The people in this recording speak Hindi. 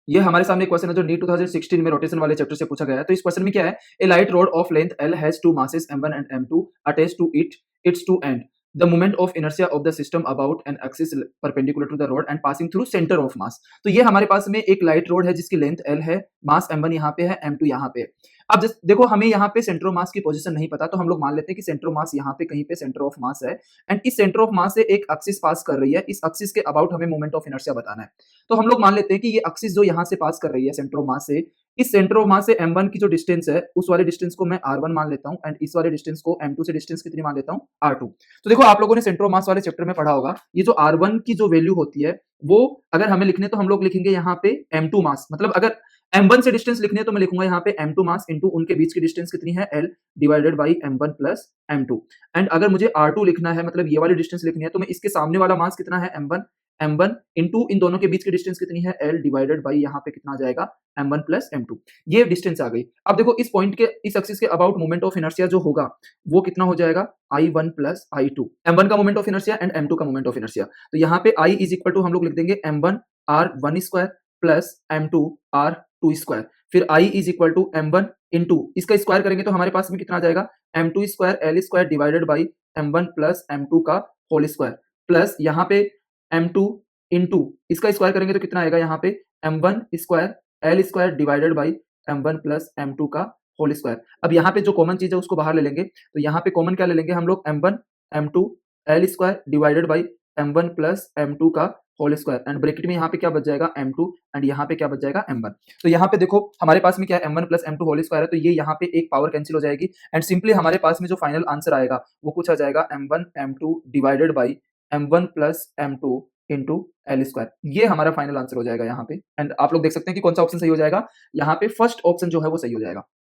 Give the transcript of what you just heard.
ये हमारे सामने एक क्वेश्चन है जो नीट 2016 में रोटेशन वाले चैप्टर से पूछा गया है। तो इस क्वेश्चन में क्या है, a light rod of length L has two masses m1 and m2 attached to it its two end the moment of inertia of the system about an axis perpendicular to the rod and passing through centre of mass. तो ये हमारे पास में एक लाइट रोड है जिसकी लेंथ एल है, मास m1 यहाँ पे है, m2 यहाँ पे है। अब देखो हमें यहाँ पे सेंटर ऑफ मास की पोजीशन नहीं पता, तो हम लोग मान लेते हैं कि सेंटर ऑफ मास यहाँ पे कहीं पे सेंटर ऑफ मास है एंड इस सेंटर ऑफ मास से एक एक्सिस पास कर रही है। इस एक्सिस के अबाउट हमें मोमेंट ऑफ इनर्शिया बताना है। तो हम लोग मान लेते हैं कि ये एक्सिस जो यहाँ से पास कर रही है सेंटर ऑफ मास से, इस सेंटर ऑफ मास से m1 की जो डिस्टेंस है उस वाले डिस्टेंस को मैं r1 मान लेता हूं एंड इस वाले डिस्टेंस को m2 से डिस्टेंस कितनी मान लेता हूं, r2। तो देखो आप लोगों ने सेंटर ऑफ मास वाले चैप्टर में पढ़ा होगा, ये जो r1 की जो वैल्यू होती है वो अगर हमें लिखने तो हम लोग लिखेंगे यहाँ पे m2 मास, मतलब अगर m1 से डिस्टेंस लिखने तो मैं लिखूंगा यहाँ पे m2 मास इंटू उनके बीच की डिस्टेंस कितनी है l divided by m1 plus m2। And अगर मुझे r2 लिखना है, मतलब ये वाली डिस्टेंस लिखनी है, तो मैं इसके सामने वाला मास कितना है m1 इंटू इन दोनों के बीच की डिस्टेंस कितनी है l डिवाइडेड बाई यहाँ पे कितना आ जाएगा m1 प्लस m2। ये डिस्टेंस आ गई। अब देखो इस पॉइंट के इस एक्सिस के अबाउट मोमेंट ऑफ इनर्शिया जो होगा वो कितना हो जाएगा i1 प्लस i2, m1 का moment of inertia and m2 का मोमेंट ऑफ इनर्शिया। तो यहाँ पे i इज इक्वल टू हम लोग लिख देंगे m1 r1 square plus m2 r2 square. फिर i is equal to m1 into इसका स्क्वायर करेंगे तो हमारे पास में कितना आ जाएगा m2 square l square divided by m1 plus m2 का होल स्क्वायर प्लस यहाँ पे m2 इंटू इसका स्क्वायर करेंगे तो कितना आएगा यहाँ पे m1 square l square divided by m1 plus m2 का होल स्क्वायर। अब यहाँ पे जो कॉमन चीज है उसको बाहर ले लेंगे, तो यहाँ पे कॉमन क्या ले लेंगे हम लोग m1 m2 l square divided by m1 plus m2 का होल स्क्वायर एंड ब्रैकेट में यहाँ पे क्या बच जाएगा m2 एंड यहाँ पे क्या बच जाएगा m1। तो यहाँ पे देखो हमारे पास में क्या है m1 plus m2 whole square है, तो ये यहाँ पे एक पावर कैंसिल हो जाएगी एंड सिंपली हमारे पास में जो फाइनल आंसर आएगा वो कुछ आ जाएगा m1 m2 divided by m1 plus m2 into L square. ये हमारा फाइनल आंसर हो जाएगा यहाँ पे एंड आप लोग देख सकते हैं कि कौन सा ऑप्शन सही हो जाएगा। यहाँ पे फर्स्ट ऑप्शन जो है वो सही हो जाएगा।